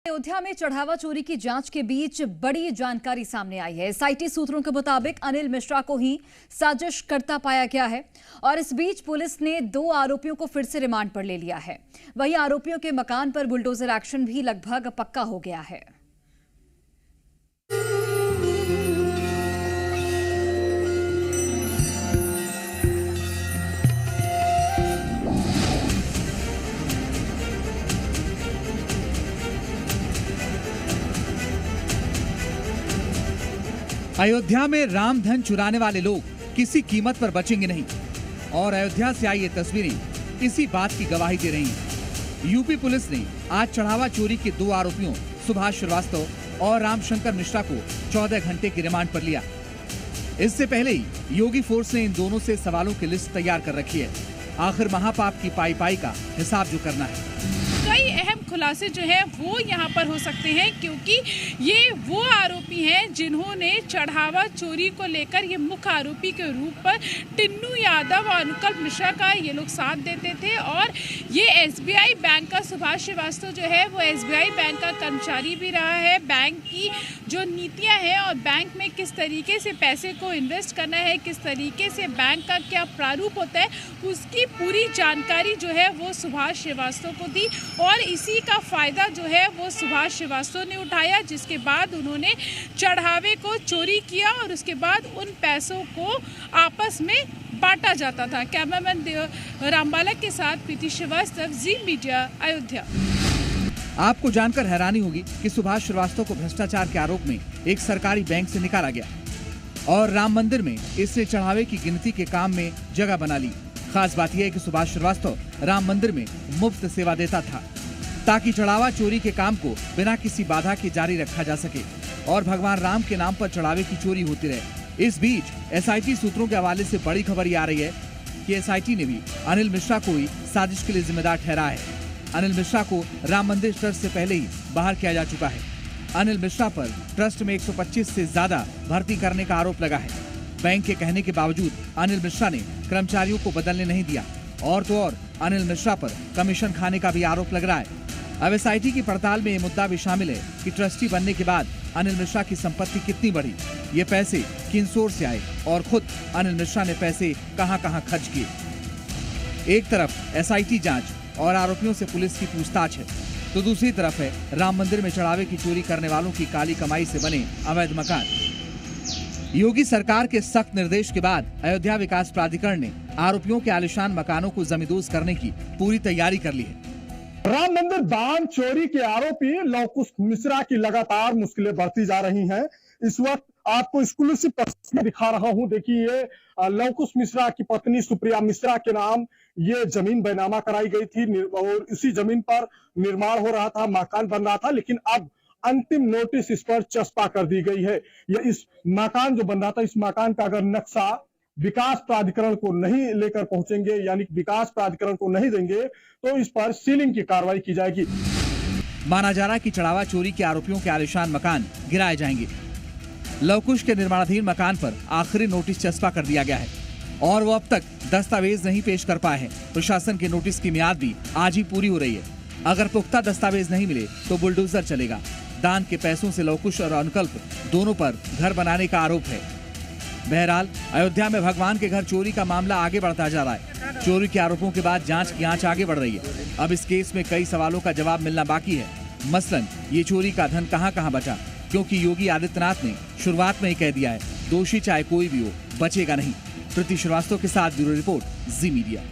अयोध्या में चढ़ावा चोरी की जांच के बीच बड़ी जानकारी सामने आई है। एसआईटी सूत्रों के मुताबिक अनिल मिश्रा को ही साजिश करता पाया गया है और इस बीच पुलिस ने 2 आरोपियों को फिर से रिमांड पर ले लिया है। वहीं आरोपियों के मकान पर बुलडोजर एक्शन भी लगभग पक्का हो गया है। अयोध्या में राम धन चुराने वाले लोग किसी कीमत पर बचेंगे नहीं और अयोध्या से आई ये तस्वीरें इसी बात की गवाही दे रही हैं। यूपी पुलिस ने आज चढ़ावा चोरी के 2 आरोपियों सुभाष श्रीवास्तव और रामशंकर मिश्रा को 14 घंटे की रिमांड पर लिया। इससे पहले ही योगी फोर्स ने इन दोनों से सवालों की लिस्ट तैयार कर रखी है। आखिर महापाप की पाई का हिसाब जो करना है। कई अहम खुलासे जो है वो यहाँ पर हो सकते हैं, क्योंकि ये वो आरोपी हैं जिन्होंने चढ़ावा चोरी को लेकर ये मुख्य आरोपी के रूप पर टिन्नू यादव और अनुकल्प मिश्रा का ये लोग साथ देते थे। और ये एसबीआई बैंक का सुभाष श्रीवास्तव जो है वो एसबीआई बैंक का कर्मचारी भी रहा है। बैंक की जो नीतियाँ हैं और बैंक में किस तरीके से पैसे को इन्वेस्ट करना है, किस तरीके से बैंक का क्या प्रारूप होता है, उसकी पूरी जानकारी जो है वो सुभाष श्रीवास्तव को दी और इसी का फायदा जो है वो सुभाष श्रीवास्तव ने उठाया, जिसके बाद उन्होंने चढ़ावे को चोरी किया और उसके बाद उन पैसों को आपस में बांटा जाता था। कैमरामैन रामबालक के साथ प्रीति श्रीवास्तव, जी मीडिया, अयोध्या। आपको जानकर हैरानी होगी कि सुभाष श्रीवास्तव को भ्रष्टाचार के आरोप में एक सरकारी बैंक से निकाला गया और राम मंदिर में इसने चढ़ावे की गिनती के काम में जगह बना ली। खास बात यह है कि सुभाष श्रीवास्तव राम मंदिर में मुफ्त सेवा देता था ताकि चढ़ावा चोरी के काम को बिना किसी बाधा के जारी रखा जा सके और भगवान राम के नाम पर चढ़ावे की चोरी होती रहे। इस बीच एसआईटी सूत्रों के हवाले से बड़ी खबर ये आ रही है कि एसआईटी ने भी अनिल मिश्रा को ही साजिश के लिए जिम्मेदार ठहराया है। अनिल मिश्रा को राम मंदिर ट्रस्ट से पहले ही बाहर किया जा चुका है। अनिल मिश्रा पर ट्रस्ट में 125 से ज्यादा भर्ती करने का आरोप लगा है। बैंक के कहने के बावजूद अनिल मिश्रा ने कर्मचारियों को बदलने नहीं दिया और तो और अनिल मिश्रा पर कमीशन खाने का भी आरोप लग रहा है। अब एसआईटी की पड़ताल में ये मुद्दा भी शामिल है कि ट्रस्टी बनने के बाद अनिल मिश्रा की संपत्ति कितनी बढ़ी, ये पैसे किन सोर्स से आए और खुद अनिल मिश्रा ने पैसे कहां-कहां खर्च किए। एक तरफ एसआईटी जांच और आरोपियों से पुलिस की पूछताछ है, तो दूसरी तरफ है राम मंदिर में चढ़ावे की चोरी करने वालों की काली कमाई से बने अवैध मकान। योगी सरकार के सख्त निर्देश के बाद अयोध्या विकास प्राधिकरण ने आरोपियों के आलीशान मकानों को जमींदोज करने की पूरी तैयारी कर ली है। राम मंदिर दान चोरी के आरोपी लव कुश मिश्रा की लगातार मुश्किलें बढ़ती जा रही हैं। इस वक्त आपको एक्सक्लूसिव तस्वीर दिखा रहा हूं। देखिए, लव कुश मिश्रा की पत्नी सुप्रिया मिश्रा के नाम ये जमीन बैनामा कराई गई थी और इसी जमीन पर निर्माण हो रहा था, मकान बन रहा था, लेकिन अब अंतिम नोटिस इस पर चस्पा कर दी गई है। ये इस मकान जो बन रहा था, इस मकान का अगर नक्शा विकास प्राधिकरण को नहीं लेकर पहुंचेंगे, यानी विकास प्राधिकरण को नहीं देंगे, तो इस पर सीलिंग की कार्रवाई की जाएगी। माना जा रहा है कि चढ़ावा चोरी के आरोपियों के आलीशान मकान गिराए जाएंगे। लवकुश के निर्माणाधीन मकान पर आखिरी नोटिस चस्पा कर दिया गया है और वो अब तक दस्तावेज नहीं पेश कर पाए हैं। प्रशासन के नोटिस की मियाद भी आज ही पूरी हो रही है। अगर पुख्ता दस्तावेज नहीं मिले तो बुलडोजर चलेगा। दान के पैसों से लवकुश और अनुकल्प दोनों पर घर बनाने का आरोप है। बहरहाल अयोध्या में भगवान के घर चोरी का मामला आगे बढ़ता जा रहा है। चोरी के आरोपों के बाद जांच की आंच आगे बढ़ रही है। अब इस केस में कई सवालों का जवाब मिलना बाकी है। मसलन ये चोरी का धन कहां बचा, क्योंकि योगी आदित्यनाथ ने शुरुआत में ही कह दिया है, दोषी चाहे कोई भी हो बचेगा नहीं। प्रीति श्रीवास्तव के साथ ब्यूरो रिपोर्ट, जी मीडिया।